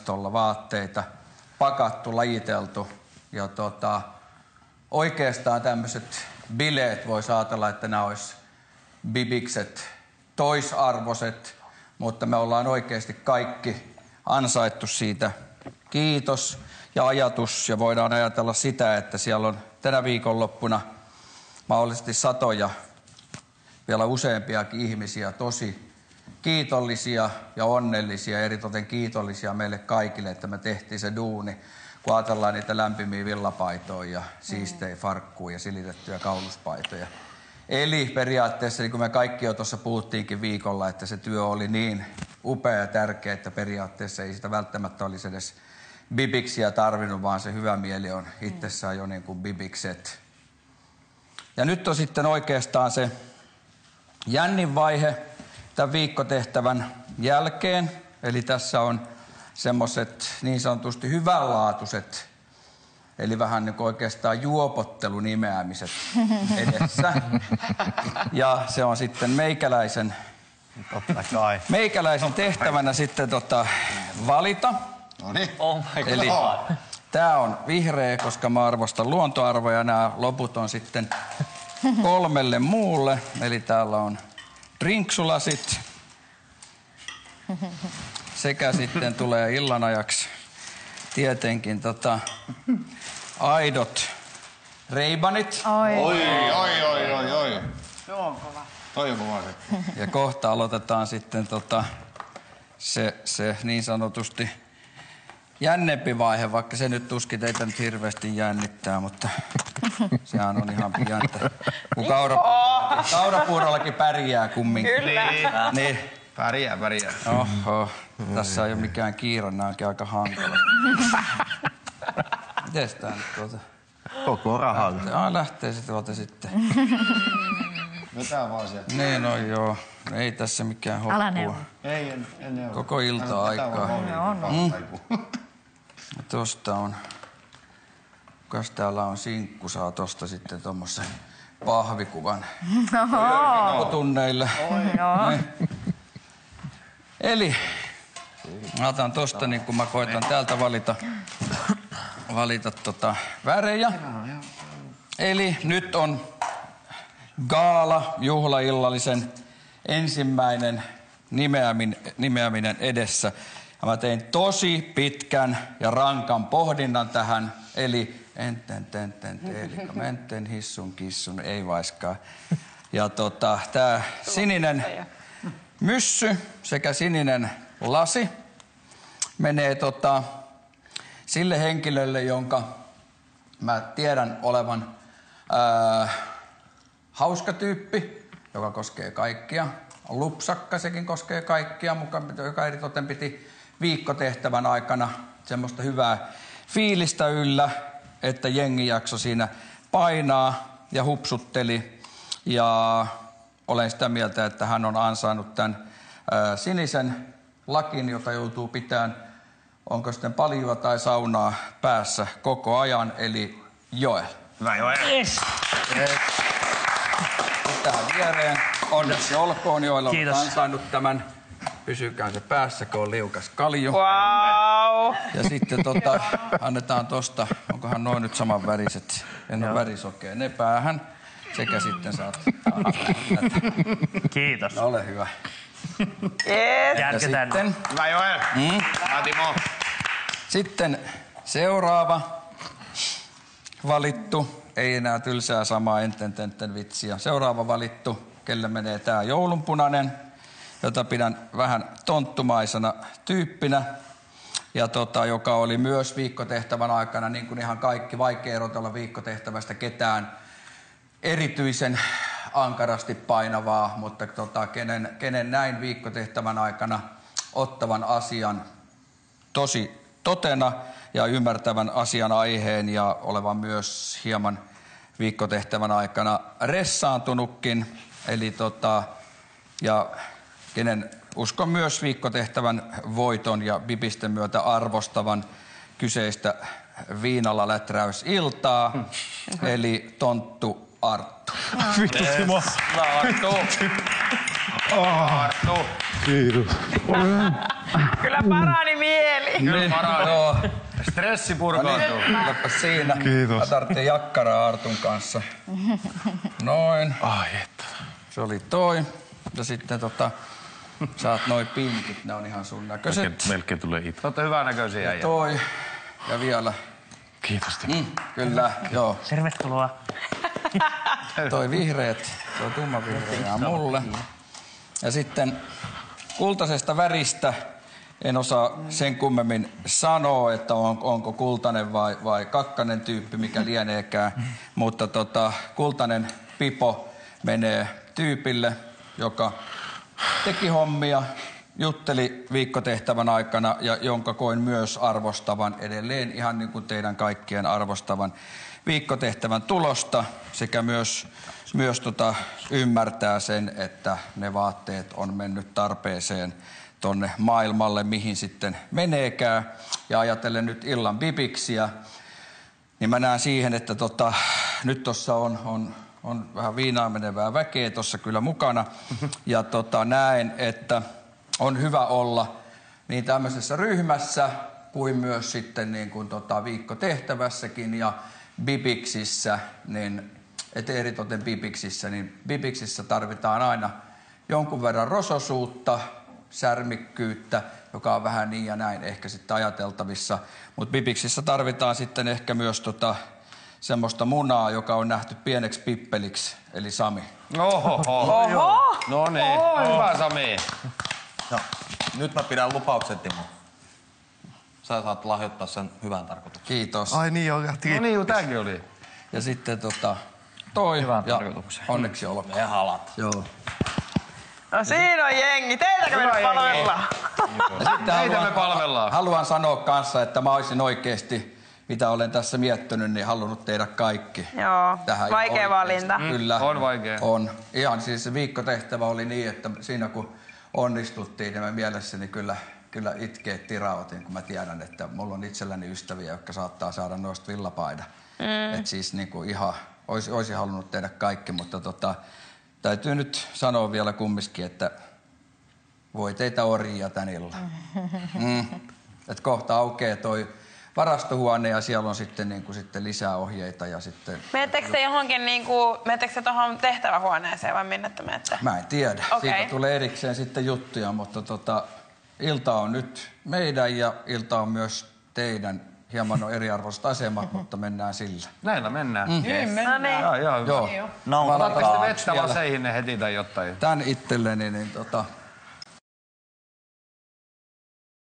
vaatteita, pakattu, lajiteltu ja oikeastaan tämmöiset bileet voisi ajatella, että nämä olisi bibikset toisarvoiset, mutta me ollaan oikeasti kaikki ansaittu siitä kiitos ja ajatus ja voidaan ajatella sitä, että siellä on tänä viikonloppuna mahdollisesti satoja, vielä useampiakin ihmisiä tosi kiitollisia ja onnellisia, eritoten kiitollisia meille kaikille, että me tehtiin se duuni, kun ajatellaan niitä lämpimiä villapaitoja ja siistejä farkkuja ja silitettyjä kauluspaitoja. Eli periaatteessa, niin kuin me kaikki jo tuossa puhuttiinkin viikolla, että se työ oli niin upea ja tärkeä, että periaatteessa ei sitä välttämättä olisi edes bibiksiä tarvinnut, vaan se hyvä mieli on itsessään jo niin kuin bibikset. Ja nyt on sitten oikeastaan se jännin vaihe tämän viikkotehtävän jälkeen. Eli tässä on semmoiset niin sanotusti hyvänlaatuiset, eli vähän niin kuin oikeastaan juopottelunimeämiset edessä. Ja se on sitten meikäläisen tehtävänä sitten valita. Oh my God. Eli tää on vihreä, koska mä arvostan luontoarvoja. Nämä loput on sitten 3 muulle. Eli täällä on drinksulasit. Sekä sitten tulee illanajaksi tietenkin aidot reibanit. Oi. Se on kova. Toi on kova se. Ja kohta aloitetaan sitten se niin sanotusti jännempi vaihe, vaikka se nyt tuskin teitä nyt hirveästi jännittää, mutta sehän on ihan pientä. Kun kaurapuurollakin pärjää kumminkin. Kyllä. Niin. Pärjää. Oho, tässä ei ole mikään kiire, nämä onkin aika hankala. Mites tää nyt Koko rahaa. lähtee sitten. Vetää vaan sieltä. Niin, no joo. Ei tässä mikään hoppua. Ei, en Koko ilta aikaa. Tosta on. Kukas täällä on sinkku? Saa tosta sitten tommosen pahvikuvan. Tunneille. Eli mä otan tosta niin kun mä koitan täältä valita värejä. Eli nyt on gaala juhlaillallisen ensimmäinen nimeäminen edessä. Ja mä tein tosi pitkän ja rankan pohdinnan tähän. Eli menten hissun kissun, ei vaiskaan. Ja tää sininen myssy sekä sininen lasi menee sille henkilölle, jonka mä tiedän olevan hauska tyyppi, joka koskee kaikkia. Lupsakka, sekin koskee kaikkia, joka eritoten piti viikkotehtävän aikana semmoista hyvää fiilistä yllä, että jengi jakso siinä painaa ja hupsutteli. Ja olen sitä mieltä, että hän on ansainnut tämän sinisen lakin, jota joutuu pitämään, onko sitten paljua tai saunaa päässä koko ajan, eli Joel. Hyvä Joel. Yes. Tähän viereen. Onneksi olkoon, Joel on Kiitos. ansainnut tämän. Pysykään se päässä, kun on liukas kalju. Wow. Ja sitten annetaan tosta, onkohan noin nyt saman väriset, en ole värisokea, ne päähän. Sekä sitten saat Kiitos. no, ole hyvä. Yes. Ja Jatketaan. sitten, Hyvä Joel. Hyvä Timo. sitten seuraava valittu, ei enää tylsää samaa enten vitsiä. Seuraava valittu, kelle menee tää joulunpunainen, jota pidän vähän tonttumaisena tyyppinä. Ja joka oli myös viikkotehtävän aikana, niin kuin ihan kaikki, vaikea erotella viikkotehtävästä ketään erityisen ankarasti painavaa, mutta kenen näin viikkotehtävän aikana ottavan asian tosi totena ja ymmärtävän asian aiheen ja olevan myös hieman viikkotehtävän aikana ressaantunutkin. Eli ja kenen uskon myös viikkotehtävän voiton ja bibisten myötä arvostavan kyseistä viinalla läträysiltaa, eli tonttu Arttu. Vittu Timo. Arttu. Kiitos. Kyllä parani mieli. Kyllä paranee. Joo. Stressi purkautuu. Kylläpä siinä. Kiitos. Mä tarvitsen jakkaraa Artun kanssa. Noin. Ai että. Se oli toi. Ja sitten saat noi pinkit, ne on ihan sun näköiset. Melkein tulee itse. Olette hyvänäköisiä Ja äijä. toi. Ja vielä. Kiitos Timo. Kyllä, joo. Tervetuloa. Toi vihreät, toi tumma vihreä mulle. Ja sitten kultaisesta väristä en osaa sen kummemmin sanoa, että onko kultainen vai kakkanen tyyppi, mikä lieneekään. Mutta kultainen pipo menee tyypille, joka teki hommia, jutteli viikkotehtävän aikana ja jonka koin myös arvostavan edelleen ihan niin kuin teidän kaikkien arvostavan viikkotehtävän tulosta sekä myös ymmärtää sen, että ne vaatteet on mennyt tarpeeseen tonne maailmalle, mihin sitten meneekään. Ja ajatellen nyt illan bibiksiä, niin mä näen siihen, että nyt tuossa on vähän viinaa menevää väkeä tuossa kyllä mukana. Ja näen, että on hyvä olla niin tämmöisessä ryhmässä kuin myös sitten niin kuin viikkotehtävässäkin ja bibiksissä, niin eritoten bibiksissä, niin bibiksissä tarvitaan aina jonkun verran rososuutta, särmikkyyttä, joka on vähän niin ja näin ehkä sitten ajateltavissa. Mutta bibiksissä tarvitaan sitten ehkä myös semmoista munaa, joka on nähty pieneksi pippeliksi, eli Sami. Oho! No niin, hyvä Sami. No, nyt mä pidän lupauksen, Timo. Sä saat lahjoittaa sen hyvään tarkoitukseen. Kiitos. Ai niin, joo. No niin, tääkin oli. Ja sitten toi. Hyvään ja tarkoitukseen. onneksi olkoon. Me halat. Joo. No siinä on jengi. Teitäkö me nyt palvellaan? Ja sitten Heitä me palvellaan. haluan sanoa kanssa, että mä olisin oikeasti, mitä olen tässä miettinyt, niin halunnut tehdä kaikki. Joo, Tähän vaikea ihan valinta. oikeasti. Kyllä. On vaikea. On. Ihan siis se viikkotehtävä oli niin, että siinä kun onnistuttiin, niin mä mielessäni kyllä itkeet tirautin, kun mä tiedän, että mulla on itselläni ystäviä, jotka saattaa saada noista villapaidan. Että siis niin kuin ihan, olisi halunnut tehdä kaikki, mutta täytyy nyt sanoa vielä kumminkin, että voi teitä orjia tän illan. Että kohta aukeaa toi varastohuone ja siellä on sitten, sitten lisää ohjeita ja sitten... Menettekö te johonkin menettekö te tuohon tehtävähuoneeseen vai minne te menette? Mä en tiedä. Okei. Siitä tulee erikseen sitten juttuja, mutta ilta on nyt meidän ja ilta on myös teidän. Hieman on eriarvoiset asemat, mutta mennään sillä. Näillä mennään. No niin. Joo. Joo. No, Mä laitan Otatteko te vielä vettä vaan seihin ne heti tai jotain? tän itselleni, niin